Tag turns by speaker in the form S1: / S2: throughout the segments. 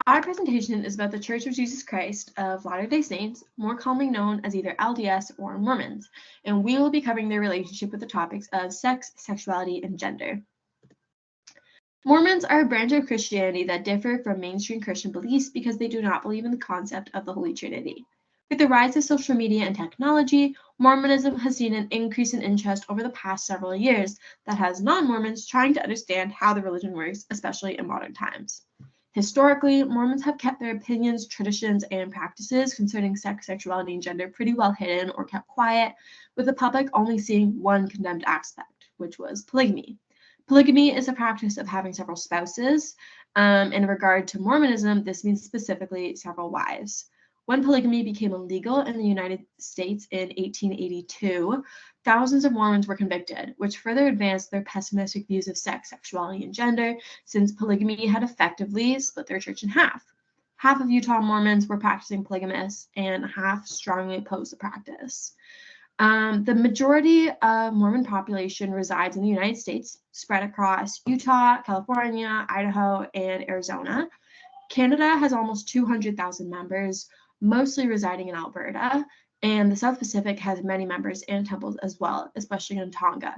S1: Our presentation is about the Church of Jesus Christ of Latter-day Saints, more commonly known as either LDS or Mormons, and we will be covering their relationship with the topics of sex, sexuality, and gender. Mormons are a branch of Christianity that differ from mainstream Christian beliefs because they do not believe in the concept of the Holy Trinity. With the rise of social media and technology, Mormonism has seen an increase in interest over the past several years that has non-Mormons trying to understand how the religion works, especially in modern times. Historically, Mormons have kept their opinions, traditions, and practices concerning sex, sexuality, and gender pretty well hidden or kept quiet, with the public only seeing one condemned aspect, which was polygamy. Polygamy is a practice of having several spouses. In regard to Mormonism, this means specifically several wives. When polygamy became illegal in the United States in 1882, thousands of Mormons were convicted, which further advanced their pessimistic views of sex, sexuality, and gender, since polygamy had effectively split their church in half. Half of Utah Mormons were practicing polygamists, and half strongly opposed the practice. The majority of Mormon population resides in the United States, spread across Utah, California, Idaho, and Arizona. Canada has almost 200,000 members, mostly residing in Alberta, and the South Pacific has many members and temples as well, especially in Tonga.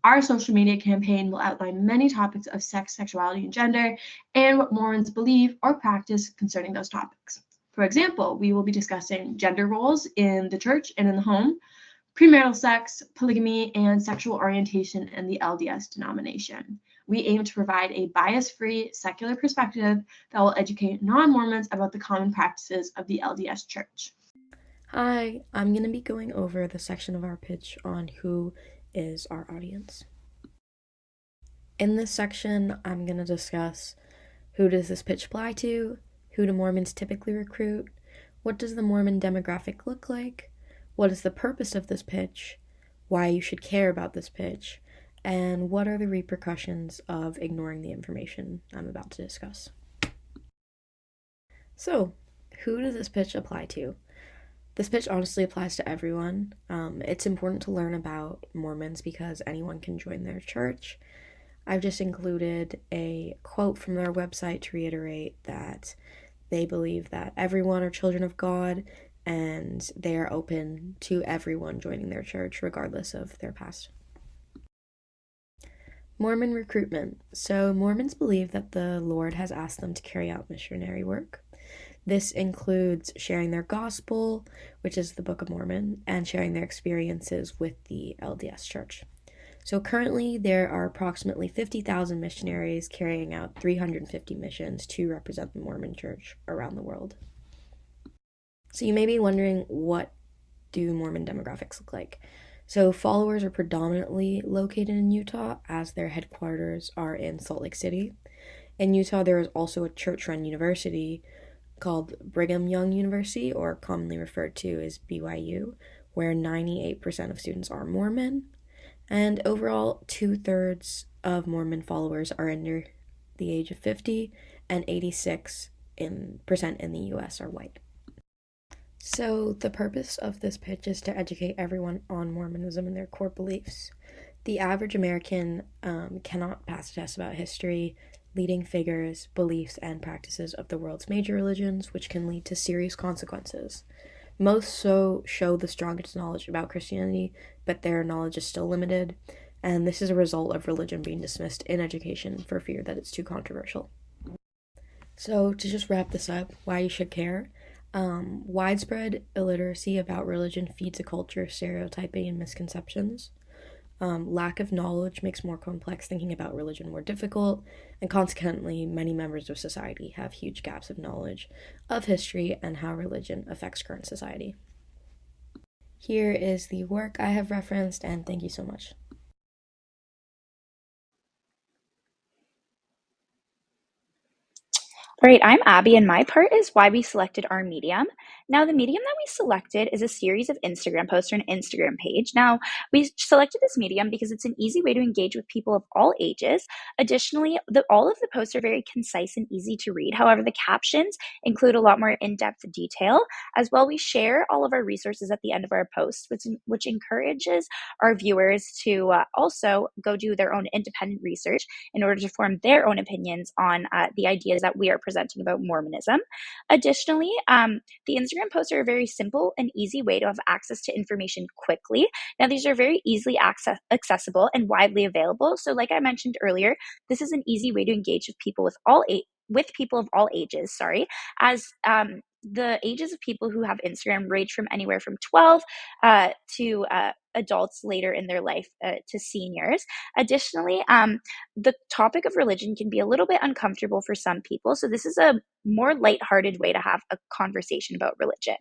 S1: Our social media campaign will outline many topics of sex, sexuality, and gender, and what Mormons believe or practice concerning those topics. For example, we will be discussing gender roles in the church and in the home, premarital sex, polygamy, and sexual orientation in the LDS denomination. We aim to provide a bias-free, secular perspective that will educate non-Mormons about the common practices of the LDS Church.
S2: Hi, I'm going to be going over the section of our pitch on who is our audience. In this section, I'm going to discuss who does this pitch apply to, who do Mormons typically recruit, what does the Mormon demographic look like, what is the purpose of this pitch, why you should care about this pitch, and what are the repercussions of ignoring the information I'm about to discuss. So, who does this pitch apply to? This pitch honestly applies to everyone. It's important to learn about Mormons because anyone can join their church. I've just included a quote from their website to reiterate that they believe that everyone are children of God and they are open to everyone joining their church regardless of their past. Mormon recruitment. So Mormons believe that the Lord has asked them to carry out missionary work. This includes sharing their gospel, which is the Book of Mormon, and sharing their experiences with the LDS Church. So currently, there are approximately 50,000 missionaries carrying out 350 missions to represent the Mormon Church around the world. So you may be wondering, what do Mormon demographics look like? So followers are predominantly located in Utah, as their headquarters are in Salt Lake City. In Utah, there is also a church-run university called Brigham Young University, or commonly referred to as BYU, where 98% of students are Mormon. And overall, 2/3 of Mormon followers are under the age of 50, and 86% in the US are white. So the purpose of this pitch is to educate everyone on Mormonism and their core beliefs. The average American cannot pass a test about history, leading figures, beliefs, and practices of the world's major religions, which can lead to serious consequences. Most show the strongest knowledge about Christianity, but their knowledge is still limited, and this is a result of religion being dismissed in education for fear that it's too controversial. So to just wrap this up, why you should care. Widespread illiteracy about religion feeds a culture of stereotyping and misconceptions. Lack of knowledge makes more complex thinking about religion more difficult, and consequently, many members of society have huge gaps of knowledge of history and how religion affects current society. Here is the work I have referenced, and thank you so much.
S3: All right, I'm Abby, and my part is why we selected our medium. Now, the medium that we selected is a series of Instagram posts or an Instagram page. Now, we selected this medium because it's an easy way to engage with people of all ages. Additionally, all of the posts are very concise and easy to read. However, the captions include a lot more in-depth detail. As well, we share all of our resources at the end of our posts, which encourages our viewers to also go do their own independent research in order to form their own opinions on the ideas that we are presenting about Mormonism. Additionally, the Instagram posts are a very simple and easy way to have access to information quickly. Now, these are very easily accessible and widely available. So like I mentioned earlier, this is an easy way to engage with people with people of all ages, as the ages of people who have Instagram range from anywhere from 12 to adults later in their life to seniors. Additionally, the topic of religion can be a little bit uncomfortable for some people, so this is a more lighthearted way to have a conversation about religion.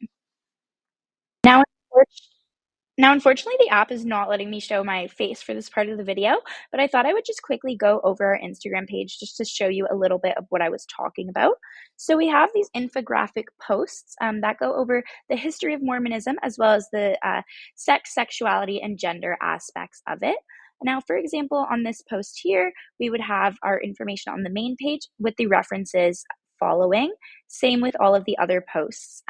S3: Now, unfortunately, the app is not letting me show my face for this part of the video, but I thought I would just quickly go over our Instagram page just to show you a little bit of what I was talking about. So we have these infographic posts that go over the history of Mormonism, as well as the sex, sexuality, and gender aspects of it. Now, for example, on this post here, we would have our information on the main page with the references following. Same with all of the other posts.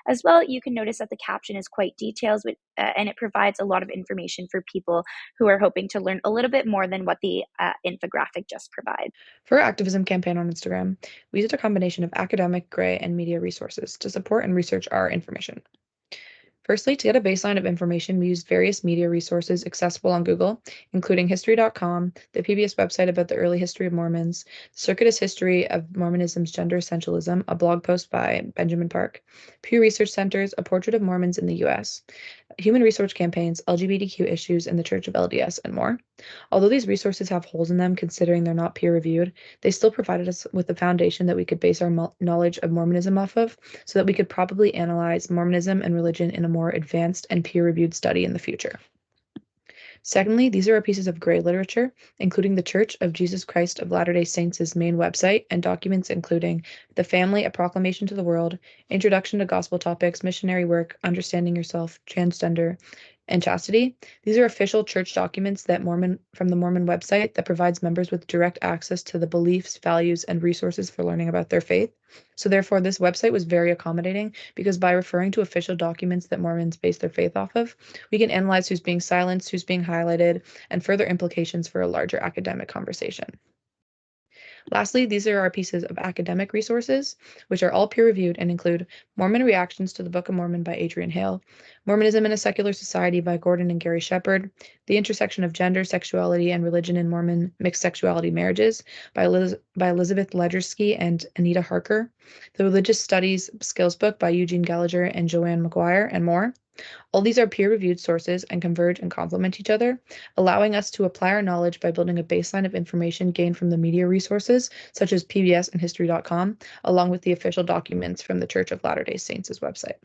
S3: As well, you can notice that the caption is quite detailed and it provides a lot of information for people who are hoping to learn a little bit more than what the infographic just provides.
S4: For our activism campaign on Instagram, we used a combination of academic, gray, and media resources to support and research our information. Firstly, to get a baseline of information, we used various media resources accessible on Google, including history.com, the PBS website about the early history of Mormons, the Circuitous History of Mormonism's Gender Essentialism, a blog post by Benjamin Park, Pew Research Center's A Portrait of Mormons in the U.S., human resource campaigns, LGBTQ issues in the Church of LDS, and more. Although these resources have holes in them considering they're not peer-reviewed, they still provided us with the foundation that we could base our knowledge of Mormonism off of, so that we could probably analyze Mormonism and religion in a more advanced and peer-reviewed study in the future. Secondly, these are our pieces of gray literature, including the Church of Jesus Christ of Latter-day Saints' main website and documents including The Family, A Proclamation to the World, Introduction to Gospel Topics, Missionary Work, Understanding Yourself, Transgender, and Chastity. These are official church documents from the Mormon website that provides members with direct access to the beliefs, values, and resources for learning about their faith. So therefore, this website was very accommodating because by referring to official documents that Mormons base their faith off of, we can analyze who's being silenced, who's being highlighted, and further implications for a larger academic conversation. Lastly, these are our pieces of academic resources, which are all peer-reviewed and include Mormon Reactions to the Book of Mormon by Adrian Hale, Mormonism in a Secular Society by Gordon and Gary Shepard, The Intersection of Gender, Sexuality, and Religion in Mormon Mixed Sexuality Marriages by Elizabeth Ledgersky and Anita Harker, The Religious Studies Skills Book by Eugene Gallagher and Joanne McGuire, and more. All these are peer-reviewed sources and converge and complement each other, allowing us to apply our knowledge by building a baseline of information gained from the media resources, such as PBS and History.com, along with the official documents from the Church of Latter-day Saints' website.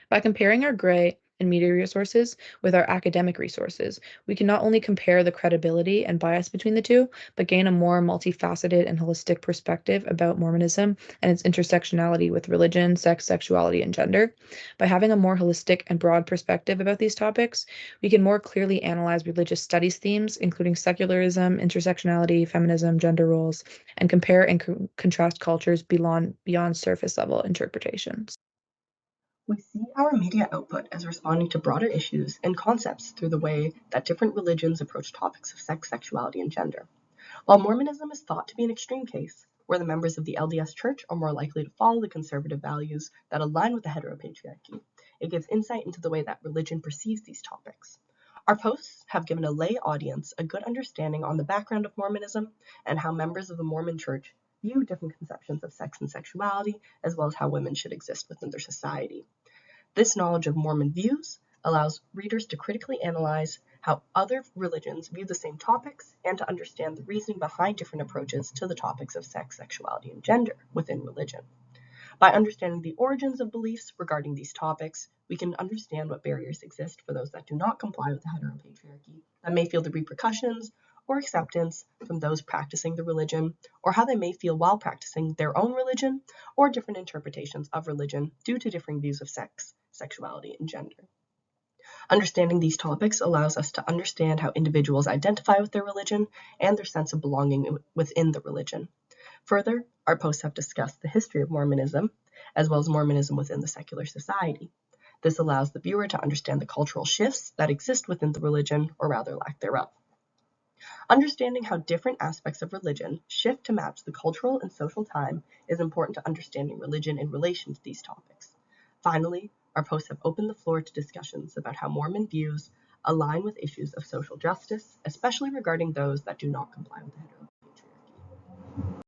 S4: By comparing our gray and media resources with our academic resources, we can not only compare the credibility and bias between the two, but gain a more multifaceted and holistic perspective about Mormonism and its intersectionality with religion, sex, sexuality, and gender. By having a more holistic and broad perspective about these topics, we can more clearly analyze religious studies themes, including secularism, intersectionality, feminism, gender roles, and compare and contrast cultures beyond surface-level interpretations.
S5: We see our media output as responding to broader issues and concepts through the way that different religions approach topics of sex, sexuality, and gender. While Mormonism is thought to be an extreme case, where the members of the LDS Church are more likely to follow the conservative values that align with the heteropatriarchy, it gives insight into the way that religion perceives these topics. Our posts have given a lay audience a good understanding on the background of Mormonism and how members of the Mormon Church view different conceptions of sex and sexuality, as well as how women should exist within their society. This knowledge of Mormon views allows readers to critically analyze how other religions view the same topics and to understand the reasoning behind different approaches to the topics of sex, sexuality, and gender within religion. By understanding the origins of beliefs regarding these topics, we can understand what barriers exist for those that do not comply with the heteropatriarchy, that may feel the repercussions or acceptance from those practicing the religion, or how they may feel while practicing their own religion or different interpretations of religion due to differing views of sex, sexuality, and gender. Understanding these topics allows us to understand how individuals identify with their religion and their sense of belonging within the religion. Further, our posts have discussed the history of Mormonism, as well as Mormonism within the secular society. This allows the viewer to understand the cultural shifts that exist within the religion, or rather lack thereof. Understanding how different aspects of religion shift to match the cultural and social time is important to understanding religion in relation to these topics. Finally, our posts have opened the floor to discussions about how Mormon views align with issues of social justice, especially regarding those that do not comply with the